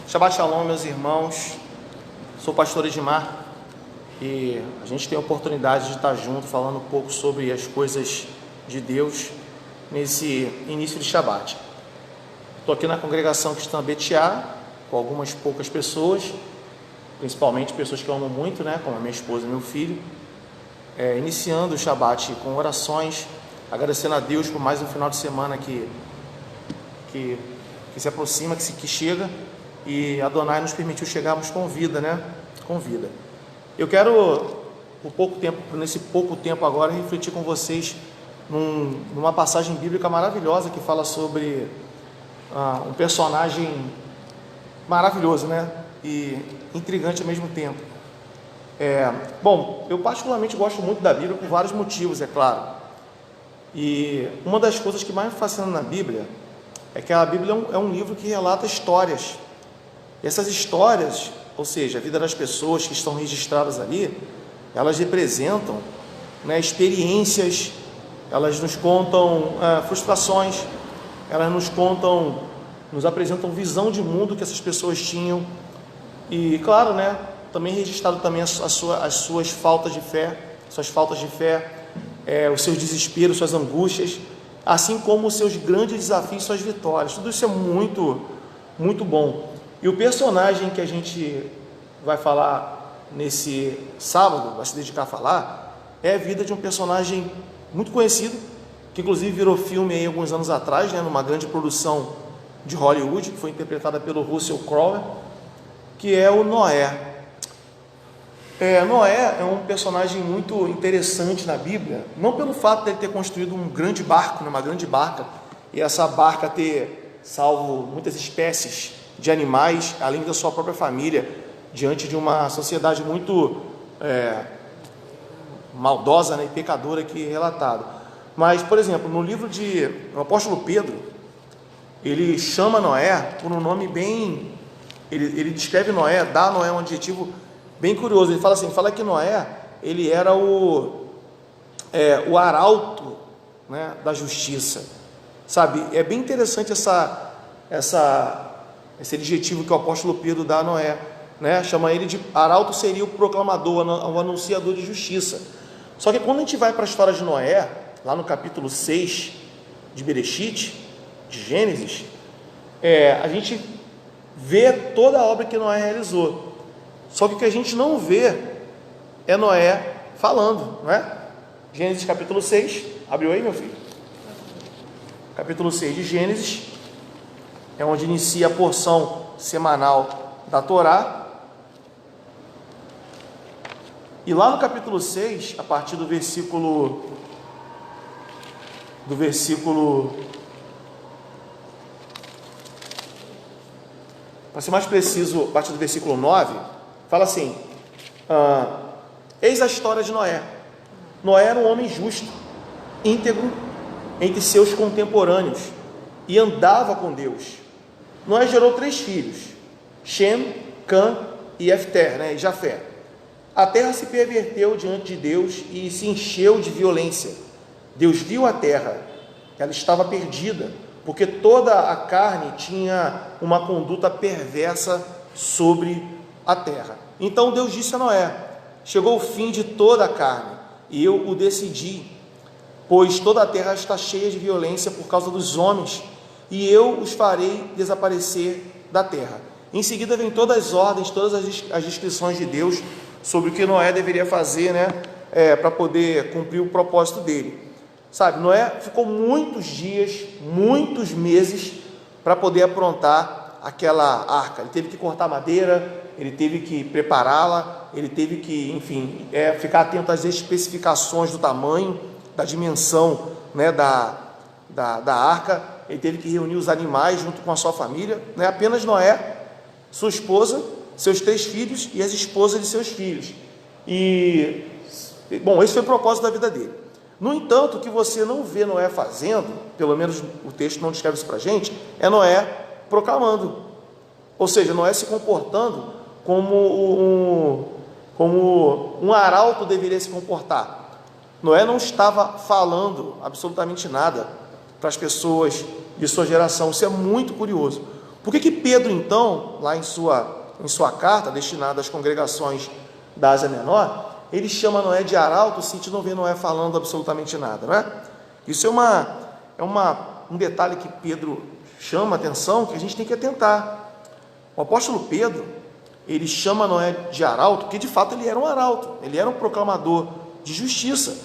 Shabbat Shalom, meus irmãos. Sou o pastor Edmar e a gente tem a oportunidade de estar junto falando um pouco sobre as coisas de Deus nesse início de Shabbat. Estou aqui na congregação cristã Betiá com algumas poucas pessoas, principalmente pessoas que eu amo muito, como a minha esposa e meu filho, iniciando o Shabbat com orações, agradecendo a Deus por mais um final de semana que se aproxima, que chega, e Adonai nos permitiu chegarmos com vida, com vida. Eu quero, nesse pouco tempo agora, refletir com vocês numa passagem bíblica maravilhosa que fala sobre um personagem maravilhoso, e intrigante ao mesmo tempo. Eu particularmente gosto muito da Bíblia por vários motivos, é claro. E uma das coisas que mais me fascina na Bíblia é que a Bíblia é um livro que relata histórias. E essas histórias, ou seja, a vida das pessoas que estão registradas ali, elas representam experiências, elas nos contam frustrações, elas nos apresentam visão de mundo que essas pessoas tinham. E claro, também registrado também as suas faltas de fé, os seus desesperos, suas angústias, assim como os seus grandes desafios, suas vitórias. Tudo isso é muito, muito bom. E o personagem que a gente vai falar nesse sábado, vai se dedicar a falar, é a vida de um personagem muito conhecido, que inclusive virou filme aí alguns anos atrás, numa grande produção de Hollywood, que foi interpretada pelo Russell Crowe, que é o Noé. Noé é um personagem muito interessante na Bíblia, não pelo fato de ele ter construído um grande barco, uma grande barca, e essa barca ter salvo muitas espécies de animais, além da sua própria família, diante de uma sociedade muito maldosa e pecadora que é relatado. Mas, por exemplo, no livro do apóstolo Pedro, ele chama Noé por um nome bem... Ele descreve Noé, dá a Noé um adjetivo bem curioso. Ele fala que Noé, ele era o arauto, da justiça, sabe? É bem interessante esse adjetivo que o apóstolo Pedro dá a Noé, chama ele de arauto, seria o proclamador, o anunciador de justiça. Só que quando a gente vai para a história de Noé, lá no capítulo 6 de Bereshit, de Gênesis, a gente vê toda a obra que Noé realizou. Só que o que a gente não vê é Noé falando, Gênesis capítulo 6, abriu aí, meu filho? Capítulo 6 de Gênesis, é onde inicia a porção semanal da Torá. E lá no capítulo 6, a partir do versículo para ser mais preciso, a partir do versículo 9, fala assim: eis a história de Noé. Noé era um homem justo, íntegro entre seus contemporâneos, e andava com Deus. Noé gerou 3 filhos, Shem, Cã e Efter, e Jafé. A terra se perverteu diante de Deus e se encheu de violência. Deus viu a terra, ela estava perdida, porque toda a carne tinha uma conduta perversa sobre a terra. Então Deus disse a Noé: chegou o fim de toda a carne, e eu o decidi, pois toda a terra está cheia de violência por causa dos homens, e eu os farei desaparecer da terra. Em seguida vem todas as ordens, todas as descrições de Deus sobre o que Noé deveria fazer, para poder cumprir o propósito dele. Sabe, Noé ficou muitos dias, muitos meses para poder aprontar aquela arca. Ele teve que cortar madeira, ele teve que prepará-la, ele teve que, enfim, ficar atento às especificações do tamanho, da dimensão, da arca. Ele teve que reunir os animais junto com a sua família, apenas Noé, sua esposa, seus 3 filhos e as esposas de seus filhos. E, esse foi o propósito da vida dele. No entanto, o que você não vê Noé fazendo, pelo menos o texto não descreve isso para a gente, é Noé proclamando, ou seja, Noé se comportando como um arauto deveria se comportar. Noé não estava falando absolutamente nada para as pessoas de sua geração. Isso é muito curioso, Por que Pedro, então, lá em sua carta, destinada às congregações da Ásia Menor, ele chama Noé de arauto, se a gente não vê Noé falando absolutamente nada, não é? Isso é um detalhe que Pedro chama a atenção, que a gente tem que atentar. O apóstolo Pedro, ele chama Noé de arauto, porque de fato ele era um arauto, ele era um proclamador de justiça.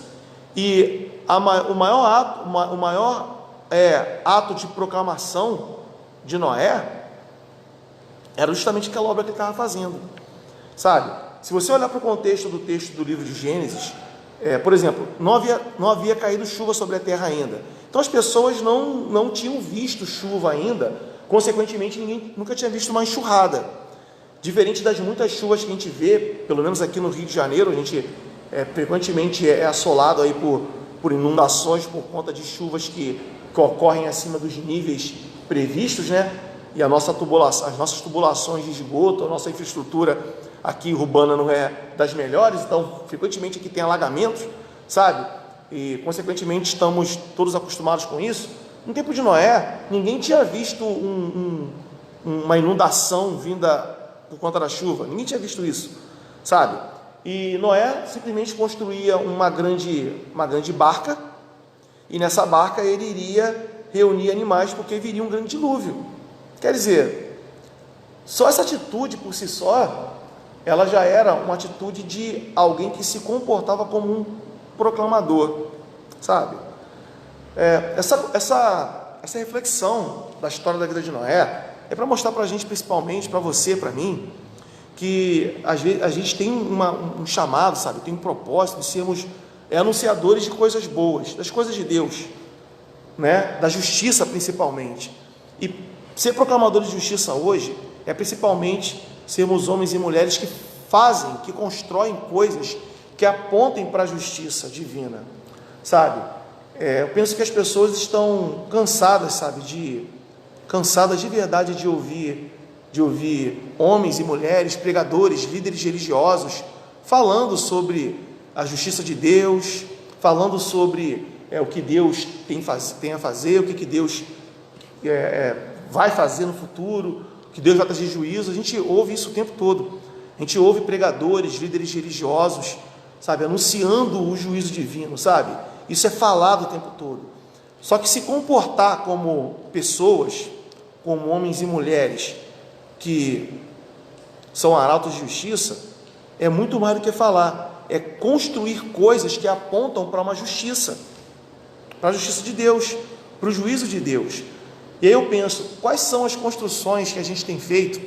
E o maior ato de proclamação de Noé era justamente aquela obra que ele estava fazendo, sabe? Se você olhar para o contexto do texto do livro de Gênesis, por exemplo, não havia caído chuva sobre a terra ainda, então as pessoas não tinham visto chuva ainda, consequentemente ninguém nunca tinha visto uma enxurrada, diferente das muitas chuvas que a gente vê, pelo menos aqui no Rio de Janeiro. A gente frequentemente é assolado aí por inundações por conta de chuvas que ocorrem acima dos níveis previstos, né? E as nossas tubulações de esgoto, a nossa infraestrutura aqui urbana não é das melhores, então frequentemente aqui tem alagamentos, sabe? E consequentemente estamos todos acostumados com isso. No tempo de Noé, ninguém tinha visto uma inundação vinda por conta da chuva, ninguém tinha visto isso, sabe? E Noé simplesmente construía uma grande barca, e nessa barca ele iria reunir animais, porque viria um grande dilúvio. Quer dizer, só essa atitude por si só, ela já era uma atitude de alguém que se comportava como um proclamador, sabe? Essa reflexão da história da vida de Noé é para mostrar para a gente, principalmente para você, para mim, que às vezes a gente tem um chamado, sabe? Tem um propósito de sermos anunciadores de coisas boas, das coisas de Deus, né? Da justiça principalmente. E ser proclamadores de justiça hoje é principalmente sermos homens e mulheres que fazem, que constroem coisas que apontem para a justiça divina, sabe? Eu penso que as pessoas estão cansadas, sabe? Cansadas de verdade de ouvir homens e mulheres, pregadores, líderes religiosos, falando sobre a justiça de Deus, falando sobre o que Deus tem a fazer, o que Deus vai fazer no futuro, que Deus vai trazer juízo. A gente ouve isso o tempo todo. A gente ouve pregadores, líderes religiosos, sabe, anunciando o juízo divino, sabe? Isso é falado o tempo todo. Só que se comportar como pessoas, como homens e mulheres que são arautos de justiça, é muito mais do que falar, é construir coisas que apontam para uma justiça, para a justiça de Deus, para o juízo de Deus. E aí eu penso, quais são as construções que a gente tem feito,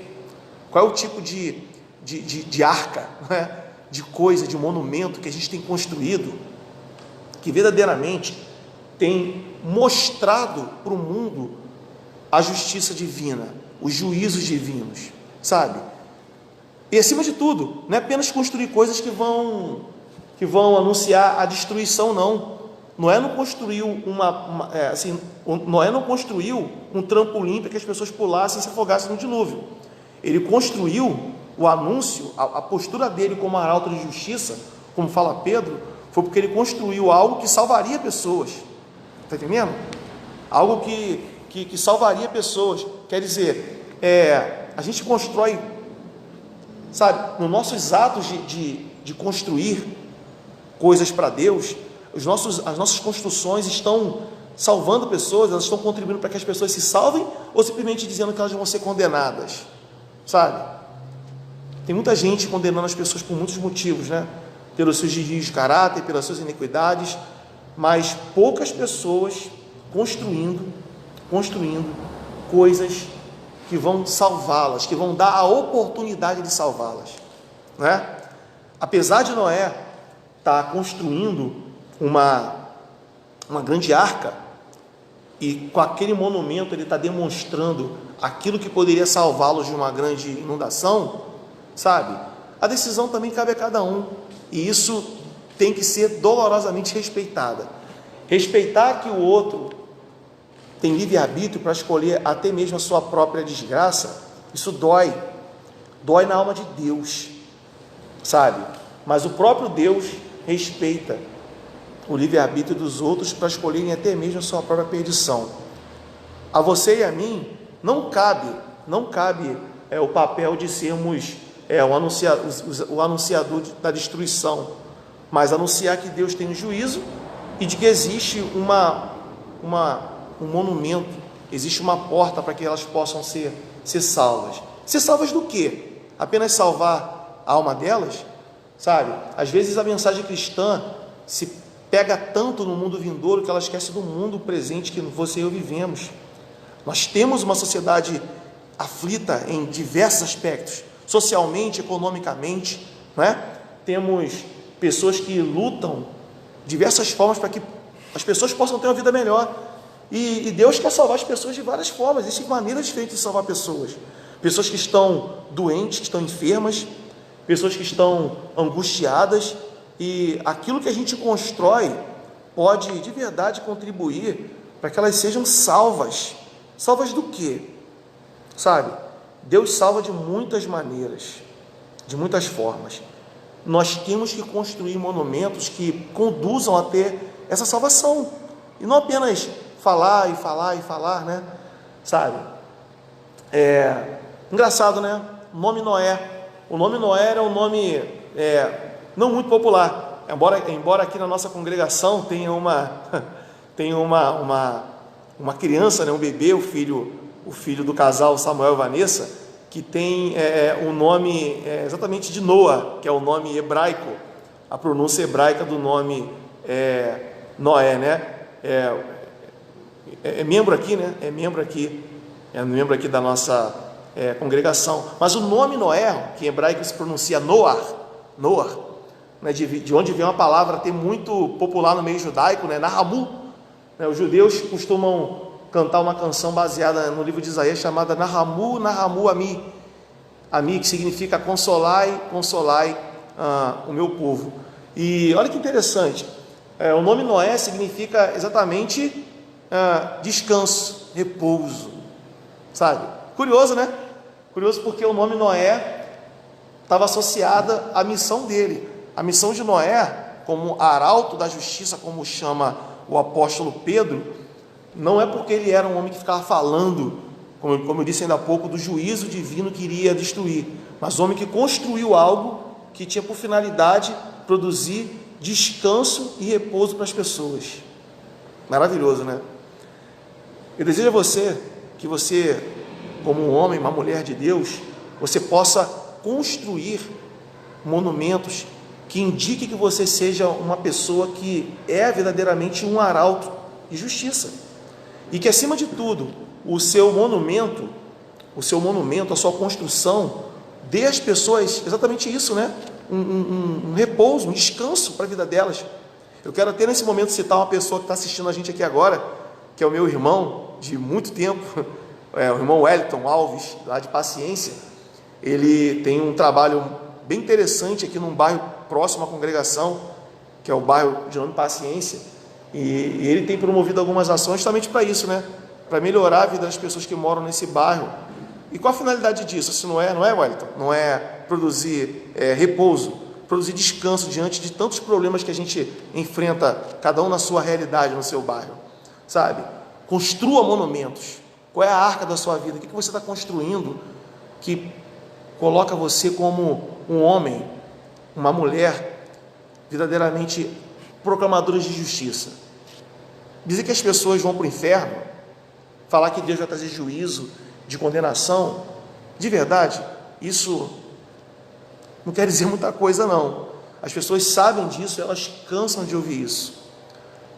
qual é o tipo de arca, né? De coisa, de monumento que a gente tem construído, que verdadeiramente tem mostrado para o mundo a justiça divina, os juízos divinos, sabe? E acima de tudo, não é apenas construir coisas que vão anunciar a destruição, não. Noé não construiu Noé não construiu um trampolim para que as pessoas pulassem e se afogassem no dilúvio. Ele construiu o anúncio, a postura dele como arauto de justiça, como fala Pedro, foi porque ele construiu algo que salvaria pessoas. Está entendendo? Algo que salvaria pessoas. Quer dizer, a gente constrói, sabe, nos nossos atos de construir coisas para Deus, as nossas construções estão salvando pessoas, elas estão contribuindo para que as pessoas se salvem, ou simplesmente dizendo que elas vão ser condenadas, sabe? Tem muita gente condenando as pessoas por muitos motivos, né? Pelos seus desvios de caráter, pelas suas iniquidades, mas poucas pessoas construindo coisas que vão salvá-las, que vão dar a oportunidade de salvá-las, né? Apesar de Noé estar construindo uma grande arca, e com aquele monumento ele está demonstrando aquilo que poderia salvá-los de uma grande inundação, sabe? A decisão também cabe a cada um, e isso tem que ser dolorosamente respeitada. Respeitar que o outro tem livre-arbítrio para escolher até mesmo a sua própria desgraça, isso dói na alma de Deus, sabe? Mas o próprio Deus respeita o livre-arbítrio dos outros para escolherem até mesmo a sua própria perdição. A você e a mim não cabe não cabe o papel de sermos o anunciador da destruição, mas anunciar que Deus tem um juízo e de que existe um monumento, existe uma porta para que elas possam ser salvas. Ser salvas do quê? Apenas salvar a alma delas? Sabe? Às vezes a mensagem cristã se pega tanto no mundo vindouro que ela esquece do mundo presente que você e eu vivemos. Nós temos uma sociedade aflita em diversos aspectos, socialmente, economicamente, né? Temos pessoas que lutam de diversas formas para que as pessoas possam ter uma vida melhor, e Deus quer salvar as pessoas de várias formas. Existem maneiras diferentes de salvar pessoas que estão doentes, que estão enfermas, pessoas que estão angustiadas, e aquilo que a gente constrói pode de verdade contribuir para que elas sejam salvas. Salvas do quê? Sabe? Deus salva de muitas maneiras, de muitas formas. Nós temos que construir monumentos que conduzam a ter essa salvação, e não apenas falar e falar e falar, né? Sabe? Engraçado, né? O nome Noé era um nome não muito popular, embora aqui na nossa congregação tenha uma criança, né? Um bebê, o filho do casal Samuel e Vanessa, que tem o nome exatamente de Noa, que é o nome hebraico, a pronúncia hebraica do nome Noé, né? Membro aqui, né? É membro aqui da nossa congregação. Mas o nome Noé, que em hebraico se pronuncia Noar, né? De onde vem uma palavra até muito popular no meio judaico, né? Nahamu, né? Os judeus costumam cantar uma canção baseada no livro de Isaías chamada Nahamu, Nahamu Ami, que significa consolai o meu povo. E olha que interessante, o nome Noé significa exatamente descanso, repouso, sabe? Curioso, né? Curioso, porque o nome Noé estava associada à missão dele. A missão de Noé, como arauto da justiça, como chama o apóstolo Pedro, não é porque ele era um homem que ficava falando, como eu disse ainda há pouco, do juízo divino que iria destruir, mas homem que construiu algo que tinha por finalidade produzir descanso e repouso para as pessoas. Maravilhoso, né? Eu desejo a você que você, como um homem, uma mulher de Deus, você possa construir monumentos que indiquem que você seja uma pessoa que é verdadeiramente um arauto de justiça, e que acima de tudo o seu monumento, a sua construção dê às pessoas exatamente isso, né? Um repouso, um descanso para a vida delas. Eu quero até nesse momento citar uma pessoa que está assistindo a gente aqui agora, que é o meu irmão de muito tempo, o irmão Wellington Alves, lá de Paciência. Ele tem um trabalho bem interessante aqui num bairro próximo à congregação, que é o bairro de nome Paciência, e ele tem promovido algumas ações justamente para isso, né? Para melhorar a vida das pessoas que moram nesse bairro. E qual a finalidade disso? Se não é, Wellington? Não é produzir repouso, produzir descanso diante de tantos problemas que a gente enfrenta, cada um na sua realidade, no seu bairro, sabe? Construa monumentos. Qual é a arca da sua vida? O que você está construindo que coloca você como um homem, uma mulher verdadeiramente proclamadores de justiça? Dizer que as pessoas vão para o inferno, falar que Deus vai trazer juízo de condenação, de verdade, isso não quer dizer muita coisa, não. As pessoas sabem disso, elas cansam de ouvir isso.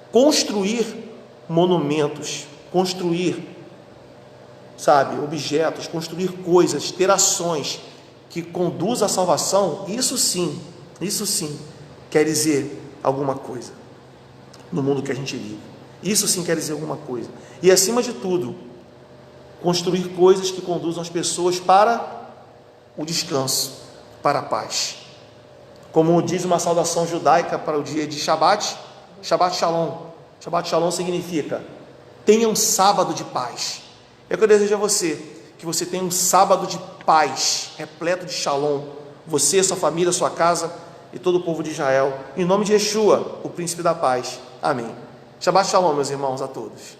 Construir monumentos, construir, sabe, objetos, construir coisas, ter ações que conduzam à salvação, isso sim quer dizer alguma coisa no mundo que a gente vive. Isso sim quer dizer alguma coisa. E acima de tudo, construir coisas que conduzam as pessoas para o descanso, para a paz. Como diz uma saudação judaica para o dia de Shabat, Shabat Shalom. Shabat Shalom significa: tenha um sábado de paz. É o que eu desejo a você, que você tenha um sábado de paz, repleto de Shalom, você, sua família, sua casa e todo o povo de Israel, em nome de Yeshua, o príncipe da paz. Amém. Shabat Shalom, meus irmãos, a todos.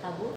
Acabou?